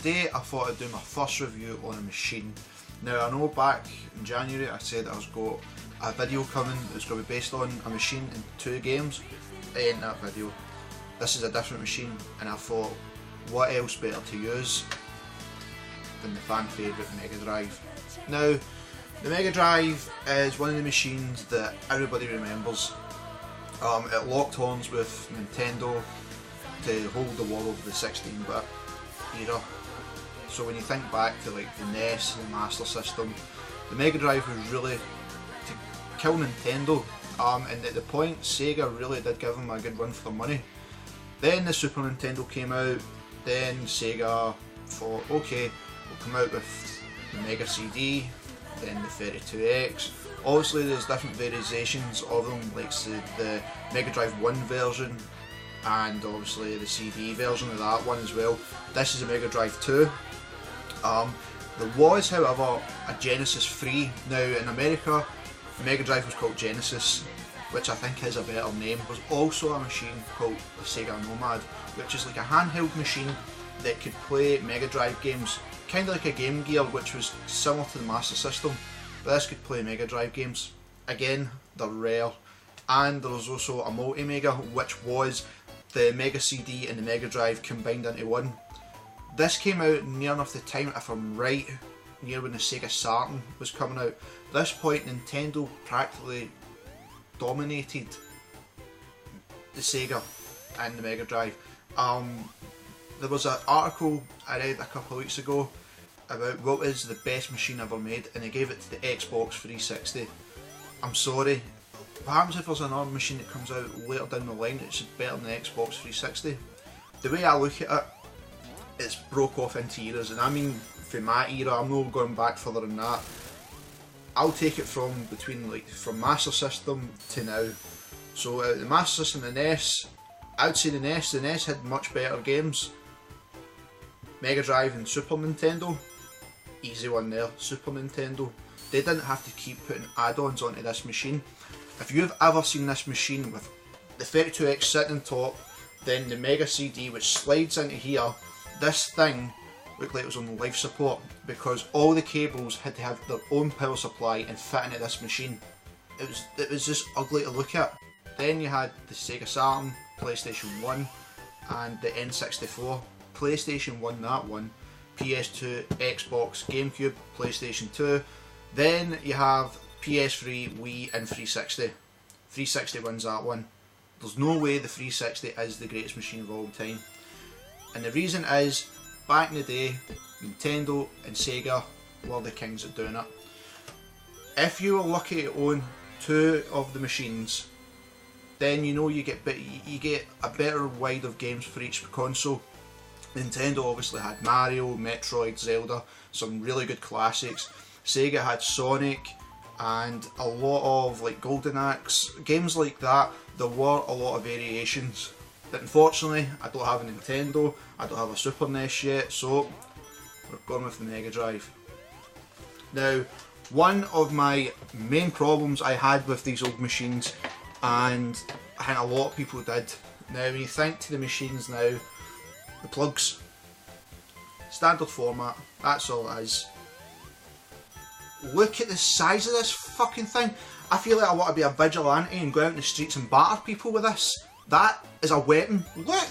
today I thought I'd do my first review on a machine. Now I know back in January I said I was got a video coming that's going to be based on a machine and 2 games. It ain't that video. This is a different machine, and I thought what else better to use than the fan favourite Mega Drive. Now the Mega Drive is one of the machines that everybody remembers. It locked horns with Nintendo to hold the world of the 16-bit era. So when you think back to like the NES and the Master System, the Mega Drive was really to kill Nintendo, and at the point Sega really did give them a good run for their money. Then the Super Nintendo came out, then Sega thought, okay, we'll come out with the Mega CD, then the 32X. Obviously there's different variations of them, like the Mega Drive 1 version, and obviously the CD version of that one as well. This is a Mega Drive 2. There was, however, a Genesis 3. Now in America, the Mega Drive was called Genesis, which I think is a better name. There's also a machine called the Sega Nomad, which is like a handheld machine that could play Mega Drive games, kind of like a Game Gear, which was similar to the Master System, but this could play Mega Drive games. Again, they're rare. And there was also a Multi-Mega, which was the Mega CD and the Mega Drive combined into one. This came out near enough the time, if I'm right, near when the Sega Saturn was coming out. At this point Nintendo practically dominated the Sega and the Mega Drive. There was an article I read a couple of weeks ago about what is the best machine ever made, and they gave it to the Xbox 360. I'm sorry, perhaps if there's another machine that comes out later down the line it's better than the Xbox 360. The way I look at it, it's broke off into eras, and I mean for my era, I'm not going back further than that. I'll take it from between from Master System to now. So the Master System, the NES, I would say the NES had much better games. Mega Drive and Super Nintendo, easy one there. Super Nintendo, they didn't have to keep putting add-ons onto this machine. If you've ever seen this machine with the 32X sitting on top, then the Mega CD which slides into here, this thing looked like it was on life support because all the cables had to have their own power supply and fit into this machine. It was just ugly to look at. Then you had the Sega Saturn, PlayStation 1 and the N64. PlayStation 1, that one, PS2, Xbox, GameCube, PlayStation 2. Then you have PS3, Wii and 360. 360 wins that one. There's no way the 360 is the greatest machine of all time. And the reason is, back in the day, Nintendo and Sega were the kings at doing it. If you were lucky to own 2 of the machines, then you know you get a better wide of games for each console. Nintendo obviously had Mario, Metroid, Zelda, some really good classics. Sega had Sonic and a lot of like Golden Axe, games like that. There were a lot of variations. But unfortunately, I don't have a Nintendo, I don't have a Super NES yet, so we're going with the Mega Drive. Now, one of my main problems I had with these old machines, and I think a lot of people did, now when you think to the machines now, the plugs, standard format, that's all it is. Look at the size of this fucking thing. I feel like I want to be a vigilante and go out in the streets and batter people with this. That is a weapon. Look!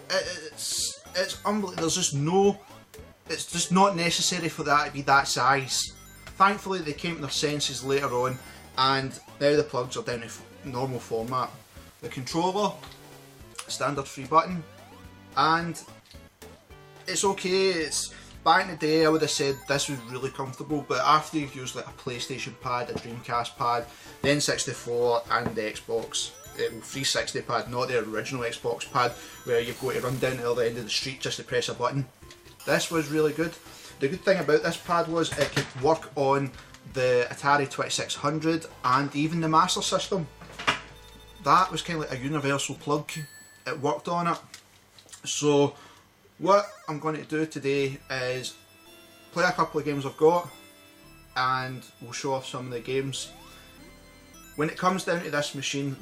It's unbelievable. There's just no... It's just not necessary for that to be that size. Thankfully they came to their senses later on, and now the plugs are down to normal format. The controller, standard 3 button, and it's okay. It's back in the day I would have said this was really comfortable, but after you've used like a PlayStation pad, a Dreamcast pad, the N64 and the Xbox 360 pad, not the original Xbox pad where you've got to run down to the other end of the street just to press a button. This was really good. The good thing about this pad was it could work on the Atari 2600 and even the Master System. That was kind of like a universal plug. It worked on it. So what I'm going to do today is play a couple of games I've got, and we'll show off some of the games. When it comes down to this machine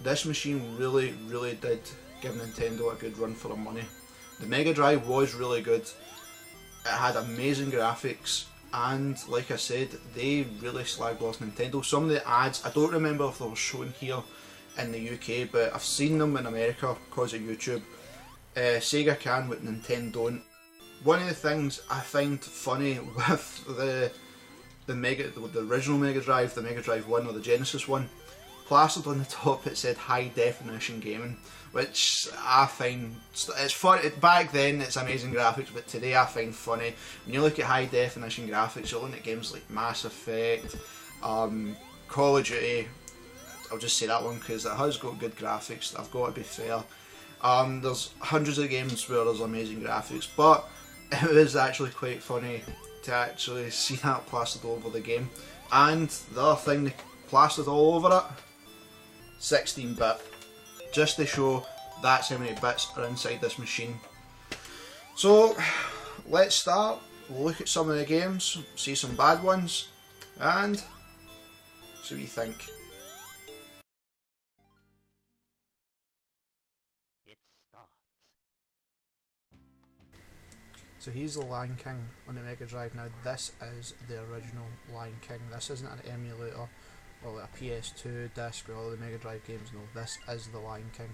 really did give Nintendo a good run for their money. The Mega Drive was really good. It had amazing graphics, and like I said, they really slagged off Nintendo. Some of the ads, I don't remember if they were shown here in the UK, but I've seen them in America because of YouTube. Sega can, but Nintendo don't. One of the things I find funny with the original Mega Drive, the Mega Drive 1 or the Genesis one, plastered on the top it said high definition gaming, which I find, it's fun. Back then it's amazing graphics, but today I find funny. When you look at high definition graphics, you're looking at games like Mass Effect, Call of Duty. I'll just say that one because it has got good graphics, I've got to be fair. There's hundreds of games where there's amazing graphics, but it was actually quite funny to actually see that plastered all over the game. And the other thing they plastered all over it, 16-bit, just to show that's how many bits are inside this machine. So let's start, we'll look at some of the games, see some bad ones, and see what you think. So here's the Lion King on the Mega Drive. Now this is the original Lion King. This isn't an emulator or like a PS2 disc with all the Mega Drive games. No, this is the Lion King.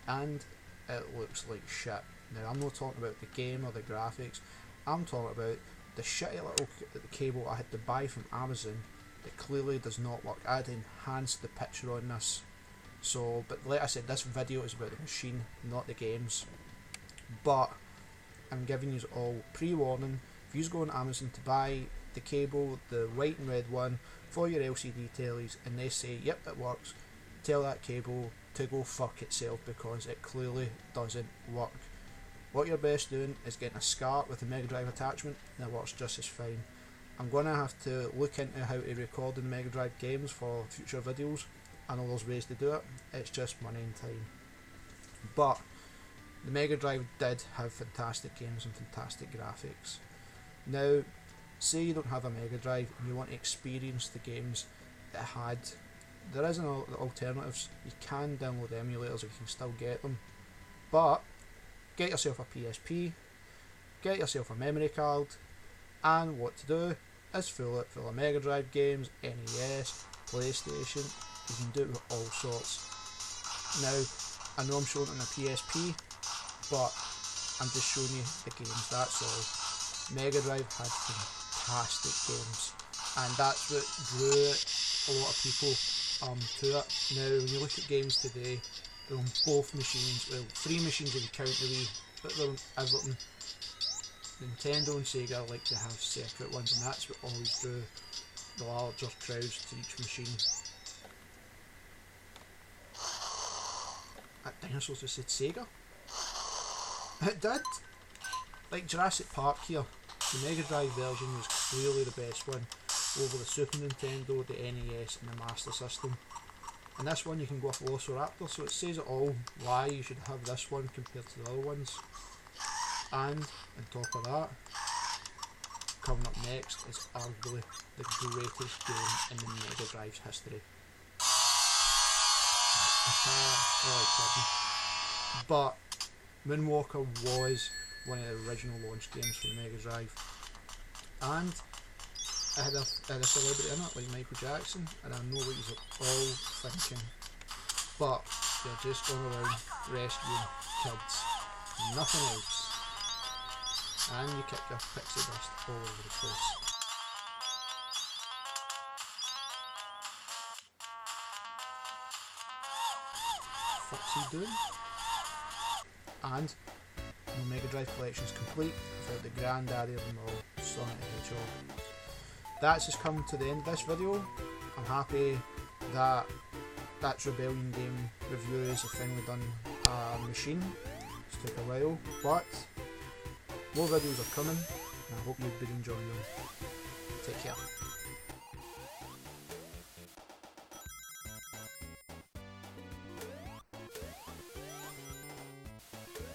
And it looks like shit. Now I'm not talking about the game or the graphics. I'm talking about the shitty little cable I had to buy from Amazon that clearly does not work. I had enhanced the picture on this. So, but like I said, this video is about the machine, not the games. But I'm giving you all pre-warning. If you go on Amazon to buy the cable, the white and red one for your LCD tellies, and they say yep it works, tell that cable to go fuck itself because it clearly doesn't work. What you're best doing is getting a SCART with a Mega Drive attachment, and it works just as fine. I'm going to have to look into how to record in Mega Drive games for future videos. I know there's ways to do it, it's just money and time. But the Mega Drive did have fantastic games and fantastic graphics. Now, say you don't have a Mega Drive and you want to experience the games it had, there is alternatives. You can download emulators, you can still get them, but get yourself a PSP, get yourself a memory card, and what to do is fill it full of Mega Drive games, NES, PlayStation. You can do it with all sorts. Now, I know I'm showing it on a PSP, but I'm just showing you the games, that's all. Mega Drive had fantastic games, and that's what drew a lot of people to it. Now when you look at games today, they're on both machines, well 3 machines if you count the Wii, but they're on everything. Nintendo and Sega like to have separate ones, and that's what always drew the larger crowds to each machine. That dinosaur just said Sega. It did! Like Jurassic Park here, the Mega Drive version was clearly the best one over the Super Nintendo, the NES and the Master System. And this one you can go off Velociraptor, so it says it all why you should have this one compared to the other ones. And on top of that, coming up next is arguably the greatest game in the Mega Drive's history. But Moonwalker was one of the original launch games for the Mega Drive, and it had a celebrity in it like Michael Jackson, and I know what you're all thinking, but they're just going around rescuing kids, nothing else, and you kick your pixie dust all over the place. What's he doing? And the Mega Drive collection is complete without the granddaddy of them all, Sonic the Hedgehog. That's just come to the end of this video. I'm happy that That's Rebellion game reviews have finally done a machine. It's took a while, but more videos are coming and I hope you've been enjoying them. Take care.